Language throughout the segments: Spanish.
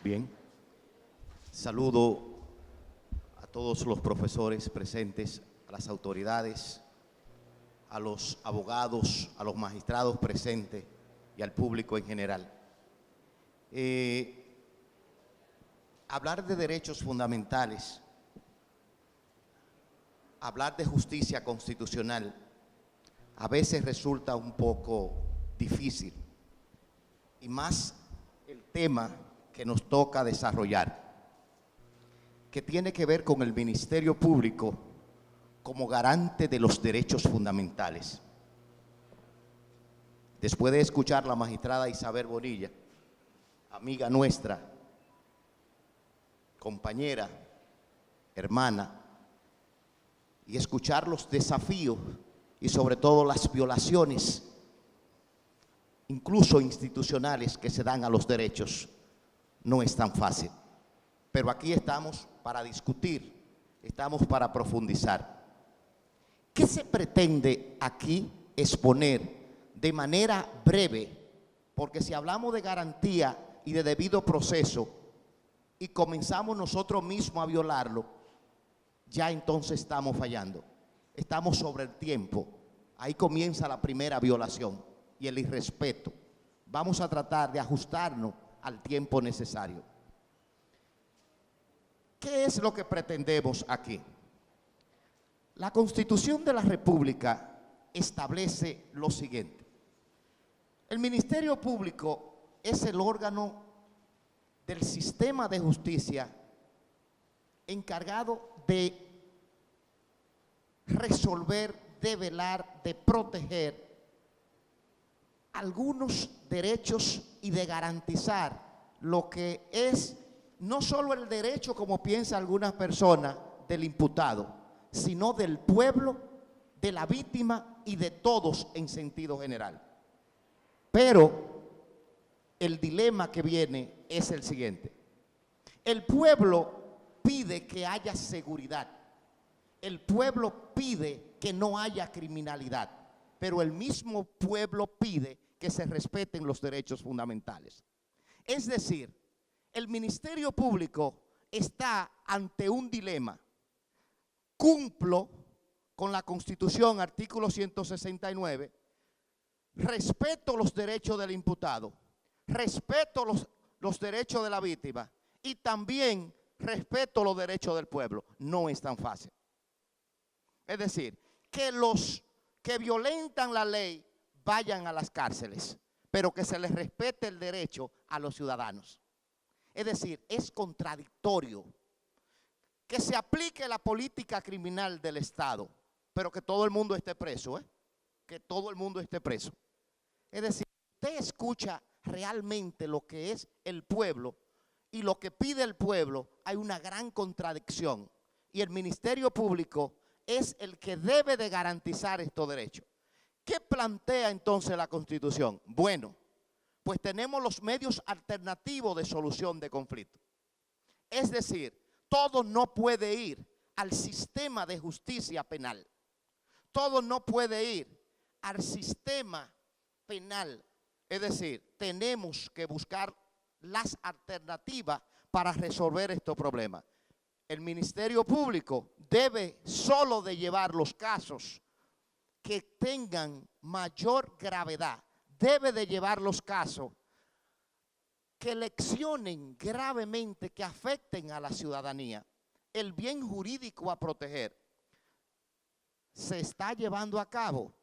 Bien, saludo a todos los profesores presentes, a las autoridades, a los abogados, a los magistrados presentes y al público en general. Hablar de derechos fundamentales, hablar de justicia constitucional, a veces resulta un poco difícil, y más el tema que nos toca desarrollar, que tiene que ver con el Ministerio Público como garante de los derechos fundamentales. Después de escuchar a la magistrada Isabel Bonilla, amiga nuestra, compañera, hermana, y escuchar los desafíos y sobre todo las violaciones, incluso institucionales, que se dan a los derechos, no es tan fácil. Pero aquí estamos para discutir, estamos para profundizar. ¿Qué se pretende aquí exponer de manera breve? Porque si hablamos de garantía y de debido proceso y comenzamos nosotros mismos a violarlo, ya entonces estamos fallando. Estamos sobre el tiempo. Ahí comienza la primera violación y el irrespeto. Vamos a tratar de ajustarnos al tiempo necesario. ¿Qué es lo que pretendemos aquí? La Constitución de la República establece lo siguiente. El Ministerio Público es el órgano del sistema de justicia encargado de resolver, de velar, de proteger algunos derechos y de garantizar lo que es no solo el derecho, como piensa algunas personas, del imputado, sino del pueblo, de la víctima y de todos en sentido general. Pero el dilema que viene es el siguiente. El pueblo pide que haya seguridad. El pueblo pide que no haya criminalidad. Pero el mismo pueblo pide que se respeten los derechos fundamentales. Es decir, el Ministerio Público está ante un dilema. Cumplo con la Constitución, artículo 169, respeto los derechos del imputado, respeto los derechos de la víctima y también respeto los derechos del pueblo. No es tan fácil. Es decir, que los que violentan la ley vayan a las cárceles, pero que se les respete el derecho a los ciudadanos. Es decir, es contradictorio que se aplique la política criminal del Estado, pero que todo el mundo esté preso, que todo el mundo esté preso. Es decir, usted escucha realmente lo que es el pueblo y lo que pide el pueblo, hay una gran contradicción. Y el Ministerio Público es el que debe de garantizar estos derechos. ¿Qué plantea entonces la Constitución? Bueno, pues tenemos los medios alternativos de solución de conflictos. Es decir, todo no puede ir al sistema de justicia penal. Todo no puede ir al sistema penal. Es decir, tenemos que buscar las alternativas para resolver estos problemas. El Ministerio Público debe solo de llevar los casos que tengan mayor gravedad. Debe de llevar los casos que lesionen gravemente, que afecten a la ciudadanía. El bien jurídico a proteger se está llevando a cabo.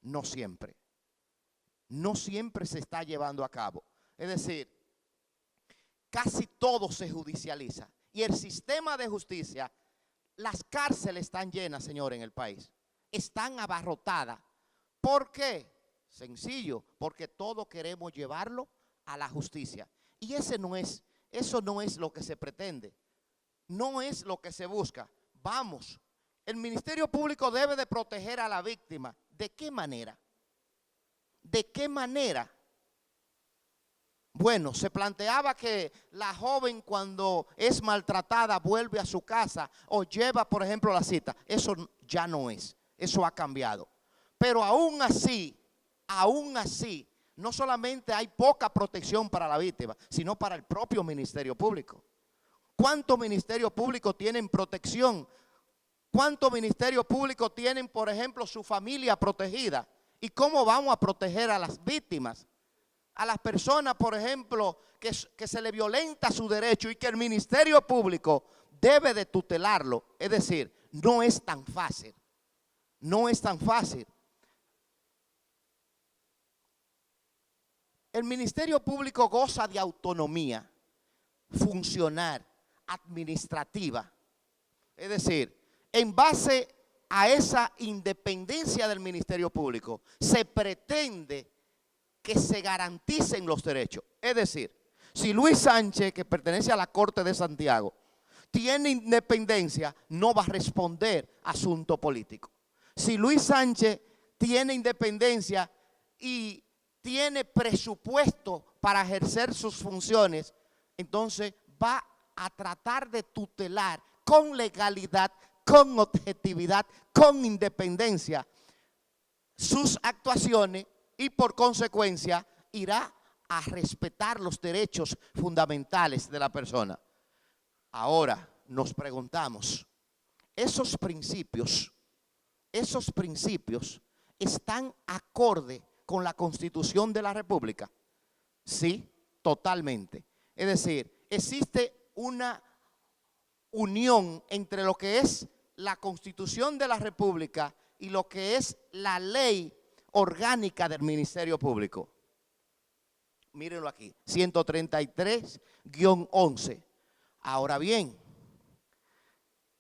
No siempre. No siempre se está llevando a cabo. Es decir, casi todo se judicializa. Y el sistema de justicia, las cárceles están llenas, señor, en el país. Están abarrotadas. ¿Por qué? Sencillo, porque todos queremos llevarlo a la justicia. Y eso no es lo que se pretende. No es lo que se busca. Vamos, el Ministerio Público debe de proteger a la víctima. ¿De qué manera? ¿De qué manera? Bueno, se planteaba que la joven cuando es maltratada vuelve a su casa o lleva, por ejemplo, la cita. Eso ya no es. Eso ha cambiado. Pero aún así, no solamente hay poca protección para la víctima, sino para el propio Ministerio Público. ¿Cuántos ministerios públicos tienen protección? ¿Cuántos ministerios públicos tienen, por ejemplo, su familia protegida? ¿Y cómo vamos a proteger a las víctimas? A las personas, por ejemplo, que se le violenta su derecho y que el Ministerio Público debe de tutelarlo. Es decir, no es tan fácil. No es tan fácil. El Ministerio Público goza de autonomía funcional, administrativa. Es decir, en base a esa independencia del Ministerio Público, se pretende que se garanticen los derechos. Es decir, si Luis Sánchez, que pertenece a la Corte de Santiago, tiene independencia, no va a responder a asuntos políticos. Si Luis Sánchez tiene independencia y tiene presupuesto para ejercer sus funciones, entonces va a tratar de tutelar con legalidad, con objetividad, con independencia sus actuaciones y por consecuencia irá a respetar los derechos fundamentales de la persona. Ahora nos preguntamos, ¿esos principios están acorde con la Constitución de la República? Sí, totalmente. Es decir, existe una unión entre lo que es la Constitución de la República y lo que es la ley orgánica del Ministerio Público. Mírenlo aquí, 133-11. Ahora bien,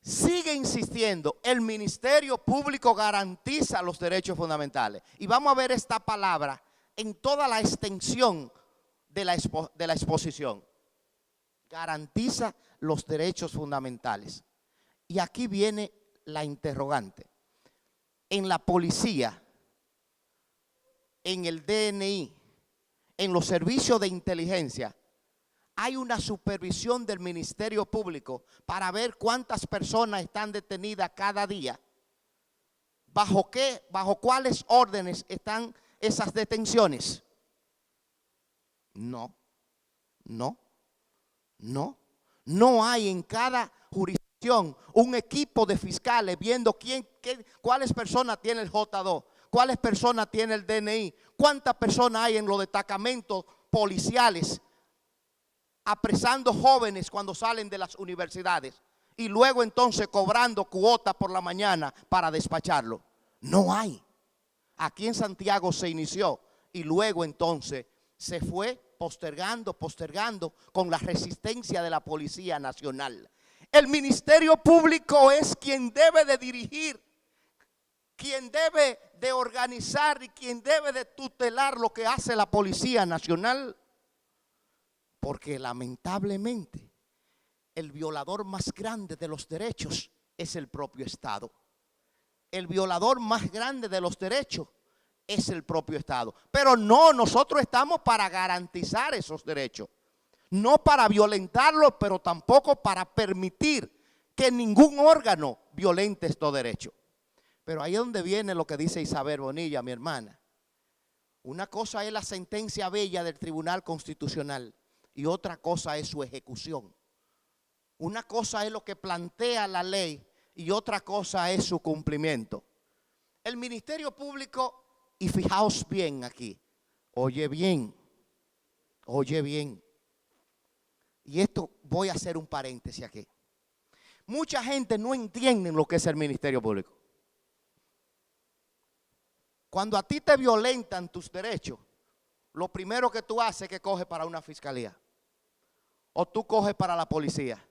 sigue insistiendo, el Ministerio Público garantiza los derechos fundamentales. Y vamos a ver esta palabra en toda la extensión de la exposición. Garantiza los derechos fundamentales. Y aquí viene la interrogante. En la policía, en el DNI, en los servicios de inteligencia, hay una supervisión del Ministerio Público para ver cuántas personas están detenidas cada día. ¿Bajo qué, bajo cuáles órdenes están esas detenciones? No, no, no. No hay en cada jurisdicción un equipo de fiscales viendo cuáles personas tiene el J2, cuáles personas tiene el DNI, cuántas personas hay en los destacamentos policiales apresando jóvenes cuando salen de las universidades y luego entonces cobrando cuota por la mañana para despacharlo. No hay. Aquí en Santiago se inició y luego entonces se fue postergando con la resistencia de la Policía Nacional. El Ministerio Público es quien debe de dirigir, quien debe de organizar y quien debe de tutelar lo que hace la Policía Nacional. Porque lamentablemente el violador más grande de los derechos es el propio Estado. El violador más grande de los derechos es el propio Estado. Pero no, nosotros estamos para garantizar esos derechos. No para violentarlos, pero tampoco para permitir que ningún órgano violente estos derechos. Pero ahí es donde viene lo que dice Isabel Bonilla, mi hermana. Una cosa es la sentencia bella del Tribunal Constitucional y otra cosa es su ejecución. Una cosa es lo que plantea la ley y otra cosa es su cumplimiento. El Ministerio Público, y fijaos bien aquí, oye bien, y esto voy a hacer un paréntesis aquí. Mucha gente no entiende lo que es el Ministerio Público. Cuando a ti te violentan tus derechos, lo primero que tú haces es que coges para una fiscalía o tú coges para la policía.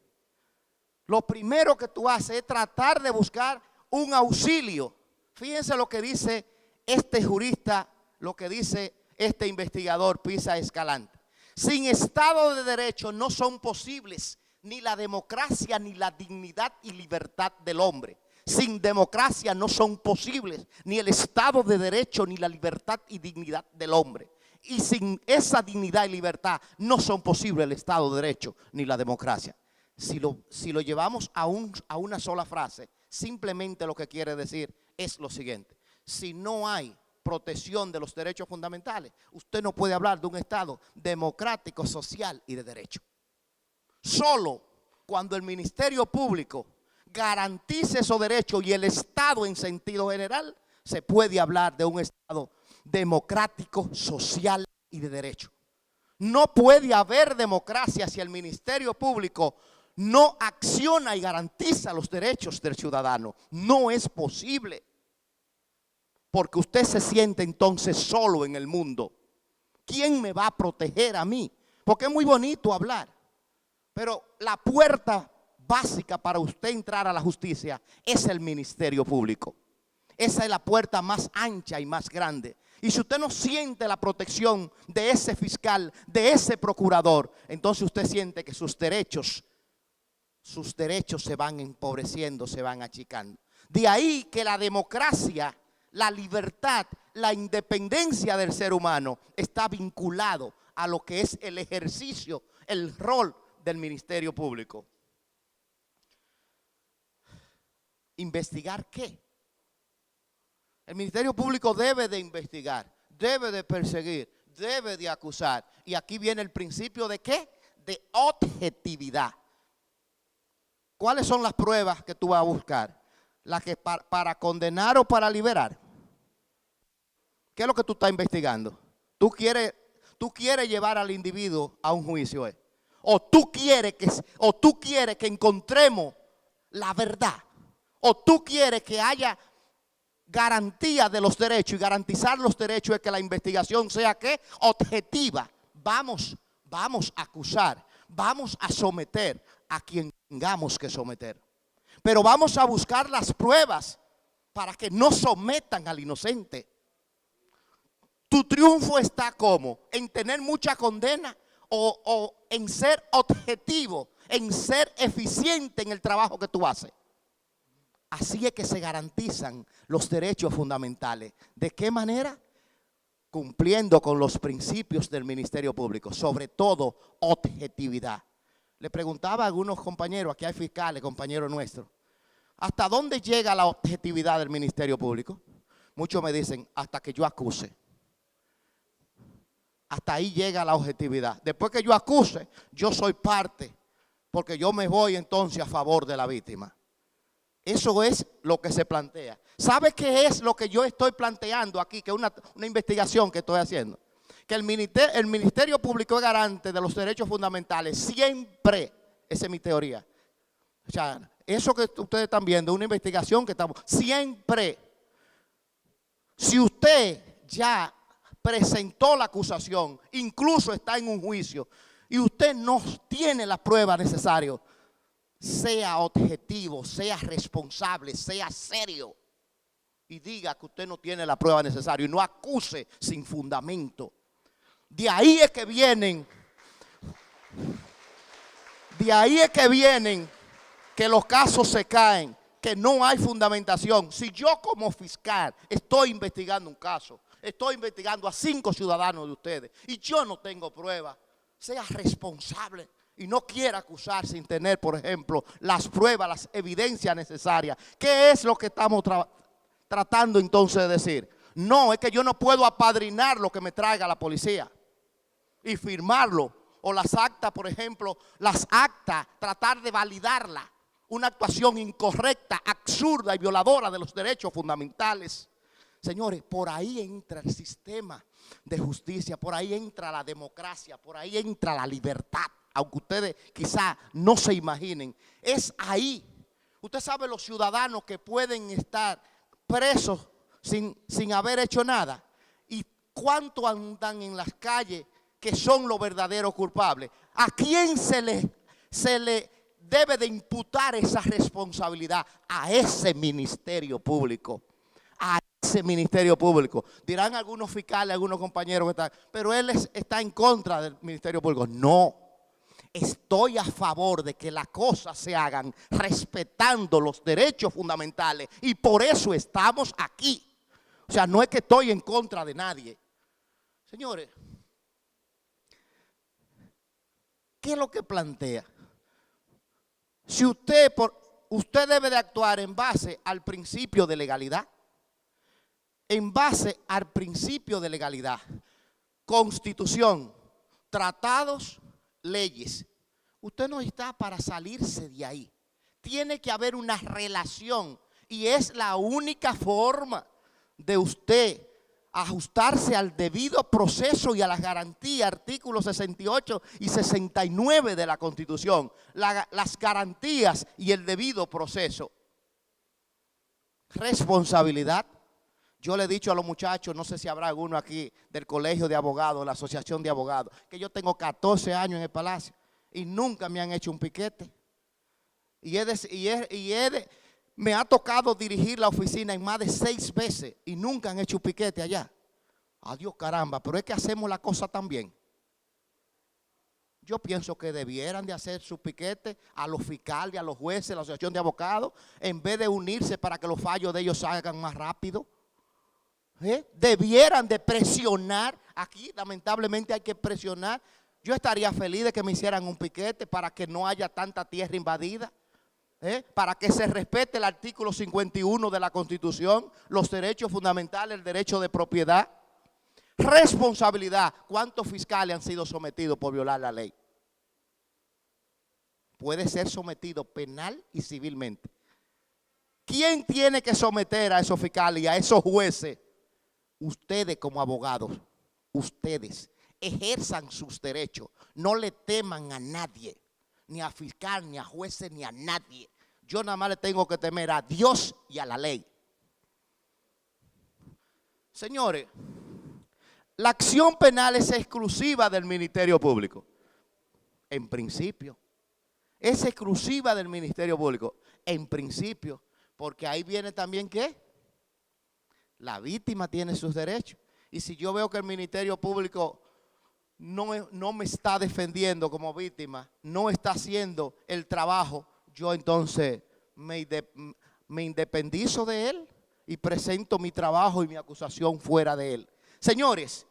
Lo primero que tú haces es tratar de buscar un auxilio. Fíjense lo que dice este jurista, lo que dice este investigador Pisa Escalante. Sin Estado de Derecho no son posibles ni la democracia ni la dignidad y libertad del hombre. Sin democracia no son posibles ni el Estado de Derecho ni la libertad y dignidad del hombre. Y sin esa dignidad y libertad no son posibles el Estado de Derecho ni la democracia. Si lo llevamos a una sola frase, simplemente lo que quiere decir es lo siguiente. Si no hay protección de los derechos fundamentales. Usted no puede hablar de un Estado democrático, social y de derecho. Solo cuando el Ministerio Público garantice esos derechos y el Estado en sentido general, se puede hablar de un Estado democrático, social y de derecho. No puede haber democracia si el Ministerio Público no acciona y garantiza los derechos del ciudadano. No es posible. Porque usted se siente entonces solo en el mundo. ¿Quién me va a proteger a mí? Porque es muy bonito hablar, pero la puerta básica para usted entrar a la justicia es el Ministerio Público. Esa es la puerta más ancha y más grande. Y si usted no siente la protección de ese fiscal, de ese procurador, entonces usted siente que sus derechos se van empobreciendo, se van achicando. De ahí que la democracia, la libertad, la independencia del ser humano está vinculado a lo que es el ejercicio, el rol del Ministerio Público. ¿Investigar qué? El Ministerio Público debe de investigar, debe de perseguir, debe de acusar. Y aquí viene el principio de ¿qué? De objetividad. ¿Cuáles son las pruebas que tú vas a buscar? ¿Las que para condenar o para liberar? ¿Qué es lo que tú estás investigando? ¿Tú quieres llevar al individuo a un juicio? ¿O tú quieres que encontremos la verdad? ¿O tú quieres que haya garantía de los derechos? Y garantizar los derechos es que la investigación sea ¿qué? Objetiva. Vamos a acusar, vamos a someter a quien tengamos que someter. Pero vamos a buscar las pruebas para que no sometan al inocente. Tu triunfo está ¿cómo? En tener mucha condena o en ser objetivo, en ser eficiente en el trabajo que tú haces. Así es que se garantizan los derechos fundamentales. ¿De qué manera? Cumpliendo con los principios del Ministerio Público, sobre todo objetividad. Le preguntaba a algunos compañeros, aquí hay fiscales, compañeros nuestros, ¿hasta dónde llega la objetividad del Ministerio Público? Muchos me dicen, hasta que yo acuse. Hasta ahí llega la objetividad. Después que yo acuse, yo soy parte, porque yo me voy entonces a favor de la víctima. Eso es lo que se plantea. ¿Sabe qué es lo que yo estoy planteando aquí? Que es una investigación que estoy haciendo. Que el Ministerio Público es garante de los derechos fundamentales siempre. Esa es mi teoría. O sea, eso que ustedes están viendo, una investigación que estamos, siempre. Si usted ya presentó la acusación, incluso está en un juicio, y usted no tiene la prueba necesaria, sea objetivo, sea responsable, sea serio y diga que usted no tiene la prueba necesaria y no acuse sin fundamento. De ahí es que vienen que los casos se caen, que no hay fundamentación. Si yo como fiscal estoy investigando un caso, estoy investigando a 5 ciudadanos de ustedes y yo no tengo prueba, sea responsable y no quiera acusar sin tener, por ejemplo, las pruebas, las evidencias necesarias. ¿Qué es lo que estamos tratando entonces de decir? No, es que yo no puedo apadrinar lo que me traiga la policía y firmarlo. O las actas, por ejemplo, tratar de validarla. Una actuación incorrecta, absurda y violadora de los derechos fundamentales. Señores, por ahí entra el sistema de justicia, por ahí entra la democracia, por ahí entra la libertad. Aunque ustedes quizá no se imaginen, es ahí. Usted sabe los ciudadanos que pueden estar presos sin haber hecho nada. ¿Y cuánto andan en las calles que son los verdaderos culpables? ¿A quién se le debe de imputar esa responsabilidad? A ese Ministerio Público. A ese Ministerio Público. Dirán algunos fiscales, algunos compañeros que están, pero él está en contra del Ministerio Público. No. Estoy a favor de que las cosas se hagan respetando los derechos fundamentales y por eso estamos aquí. O sea, no es que estoy en contra de nadie. Señores, ¿qué es lo que plantea? Si usted debe de actuar en base al principio de legalidad. en base al principio de legalidad. Constitución, tratados, leyes. Usted no está para salirse de ahí. Tiene que haber una relación y es la única forma de usted ajustarse al debido proceso y a las garantías, artículos 68 y 69 de la Constitución, las garantías y el debido proceso. Responsabilidad. Yo le he dicho a los muchachos, no sé si habrá alguno aquí del colegio de abogados, la asociación de abogados, que yo tengo 14 años en el Palacio y nunca me han hecho un piquete. Me ha tocado dirigir la oficina en más de 6 veces y nunca han hecho un piquete allá. Adiós caramba, pero es que hacemos la cosa tan bien. Yo pienso que debieran de hacer su piquete a los fiscales, a los jueces, a la asociación de abogados, en vez de unirse para que los fallos de ellos salgan más rápido. Debieran de presionar. Aquí lamentablemente hay que presionar. Yo estaría feliz de que me hicieran un piquete para que no haya tanta tierra invadida. Para que se respete el artículo 51 de la Constitución, los derechos fundamentales, el derecho de propiedad. Responsabilidad. ¿Cuántos fiscales han sido sometidos por violar la ley? Puede ser sometido penal y civilmente. ¿Quién tiene que someter a esos fiscales y a esos jueces? Ustedes como abogados, ustedes ejerzan sus derechos. No le teman a nadie, ni a fiscal, ni a jueces, ni a nadie. Yo nada más le tengo que temer a Dios y a la ley. Señores, la acción penal es exclusiva del Ministerio Público. En principio. Es exclusiva del Ministerio Público. En principio. Porque ahí viene también ¿qué? La víctima tiene sus derechos. Y si yo veo que el Ministerio Público no me está defendiendo como víctima, no está haciendo el trabajo, yo entonces me independizo de él y presento mi trabajo y mi acusación fuera de él. Señores,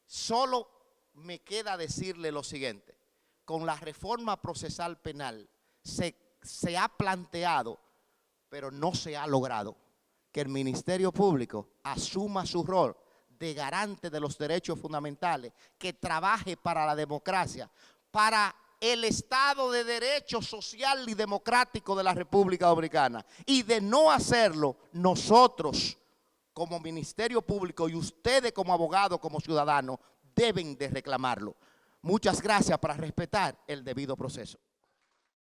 solo me queda decirle lo siguiente. Con la reforma procesal penal se ha planteado, pero no se ha logrado, que el Ministerio Público asuma su rol de garante de los derechos fundamentales, que trabaje para la democracia, para el Estado de Derecho social y democrático de la República Dominicana. Y de no hacerlo, nosotros como Ministerio Público y ustedes como abogados, como ciudadanos, deben de reclamarlo. Muchas gracias para respetar el debido proceso.